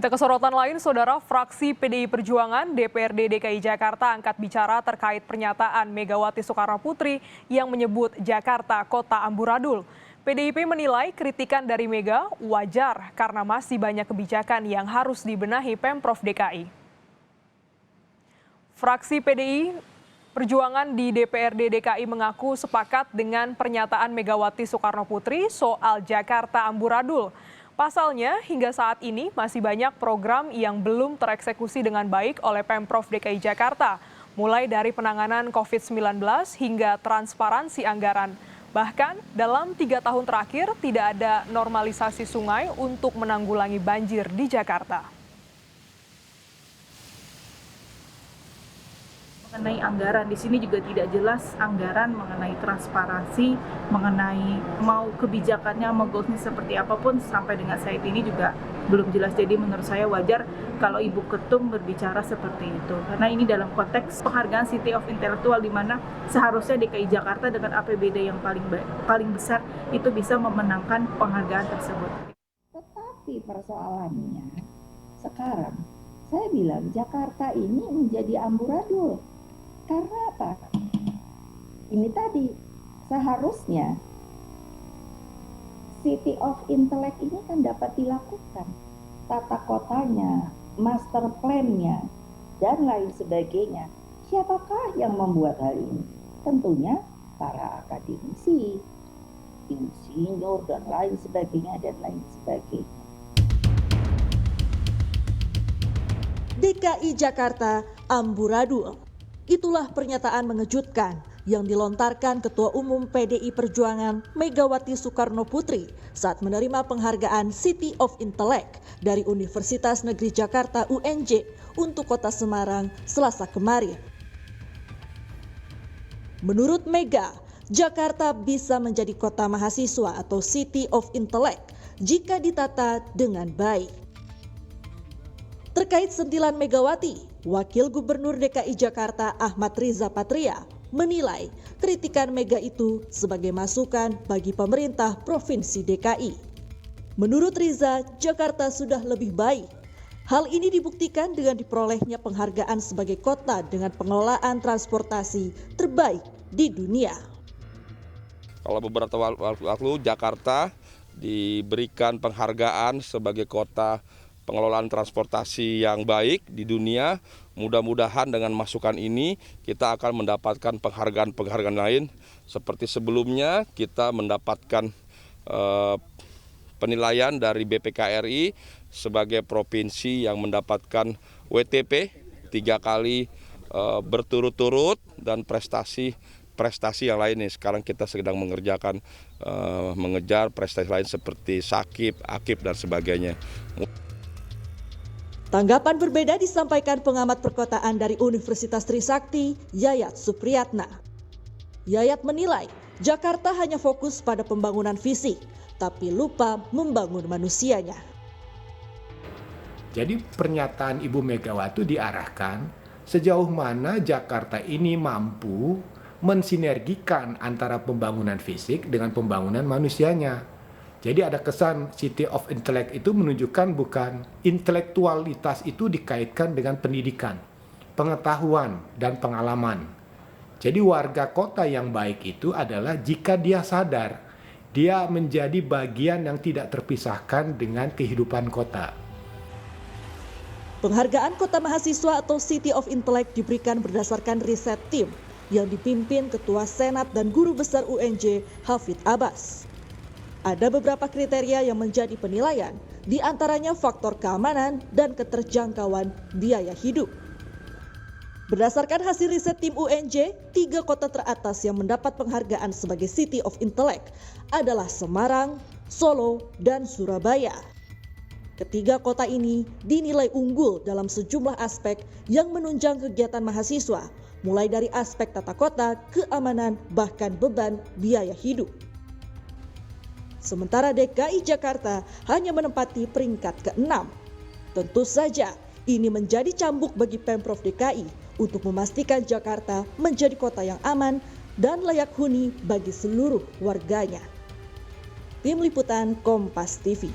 Kita ke sorotan lain, Saudara. Fraksi PDI Perjuangan DPRD DKI Jakarta angkat bicara terkait pernyataan Megawati Soekarnoputri yang menyebut Jakarta kota amburadul. PDIP menilai kritikan dari Mega wajar karena masih banyak kebijakan yang harus dibenahi Pemprov DKI. Fraksi PDI Perjuangan di DPRD DKI mengaku sepakat dengan pernyataan Megawati Soekarnoputri soal Jakarta amburadul. Pasalnya, hingga saat ini masih banyak program yang belum tereksekusi dengan baik oleh Pemprov DKI Jakarta, mulai dari penanganan COVID-19 hingga transparansi anggaran. Bahkan, dalam 3 tahun terakhir tidak ada normalisasi sungai untuk menanggulangi banjir di Jakarta. Mengenai anggaran, di sini juga tidak jelas anggaran mengenai transparansi, mengenai mau kebijakannya, mau goalsnya seperti apapun sampai dengan saat ini juga belum jelas. Jadi menurut saya wajar kalau Ibu Ketum berbicara seperti itu. Karena ini dalam konteks penghargaan City of Intellectual di mana seharusnya DKI Jakarta dengan APBD yang paling besar itu bisa memenangkan penghargaan tersebut. Tetapi persoalannya sekarang saya bilang Jakarta ini menjadi amburadul. Karena apa? Ini tadi seharusnya City of Intellect ini kan dapat dilakukan. Tata kotanya, master plan-nya, dan lain sebagainya. Siapakah yang membuat hal ini? Tentunya para akademisi, insinyur, dan lain sebagainya, DKI Jakarta amburadul. Itulah pernyataan mengejutkan yang dilontarkan Ketua Umum PDI Perjuangan Megawati Soekarnoputri saat menerima penghargaan City of Intellect dari Universitas Negeri Jakarta UNJ untuk Kota Semarang Selasa kemarin. Menurut Mega, Jakarta bisa menjadi kota mahasiswa atau City of Intellect jika ditata dengan baik. Terkait sentilan Megawati, Wakil Gubernur DKI Jakarta Ahmad Riza Patria menilai kritikan Mega itu sebagai masukan bagi pemerintah Provinsi DKI. Menurut Riza, Jakarta sudah lebih baik. Hal ini dibuktikan dengan diperolehnya penghargaan sebagai kota dengan pengelolaan transportasi terbaik di dunia. Kalau beberapa waktu lalu Jakarta diberikan penghargaan sebagai kota pengelolaan transportasi yang baik di dunia. Mudah-mudahan dengan masukan ini kita akan mendapatkan penghargaan-penghargaan lain. Seperti sebelumnya kita mendapatkan penilaian dari BPKRI sebagai provinsi yang mendapatkan WTP 3 kali berturut-turut dan prestasi yang lainnya. Sekarang kita sedang mengejar prestasi lain seperti Sakip, Akip, dan sebagainya. Tanggapan berbeda disampaikan pengamat perkotaan dari Universitas Trisakti, Yayat Supriyatna. Yayat menilai Jakarta hanya fokus pada pembangunan fisik, tapi lupa membangun manusianya. Jadi pernyataan Ibu Megawati diarahkan sejauh mana Jakarta ini mampu mensinergikan antara pembangunan fisik dengan pembangunan manusianya. Jadi ada kesan City of Intellect itu menunjukkan bukan intelektualitas itu dikaitkan dengan pendidikan, pengetahuan, dan pengalaman. Jadi warga kota yang baik itu adalah jika dia sadar, dia menjadi bagian yang tidak terpisahkan dengan kehidupan kota. Penghargaan Kota Mahasiswa atau City of Intellect diberikan berdasarkan riset tim yang dipimpin Ketua Senat dan Guru Besar UNJ Hafidz Abbas. Ada beberapa kriteria yang menjadi penilaian, di antaranya faktor keamanan dan keterjangkauan biaya hidup. Berdasarkan hasil riset tim UNJ, 3 kota teratas yang mendapat penghargaan sebagai City of Intellect adalah Semarang, Solo, dan Surabaya. Ketiga kota ini dinilai unggul dalam sejumlah aspek yang menunjang kegiatan mahasiswa, mulai dari aspek tata kota, keamanan, bahkan beban biaya hidup. Sementara DKI Jakarta hanya menempati peringkat ke-6. Tentu saja ini menjadi cambuk bagi Pemprov DKI untuk memastikan Jakarta menjadi kota yang aman dan layak huni bagi seluruh warganya. Tim Liputan Kompas TV.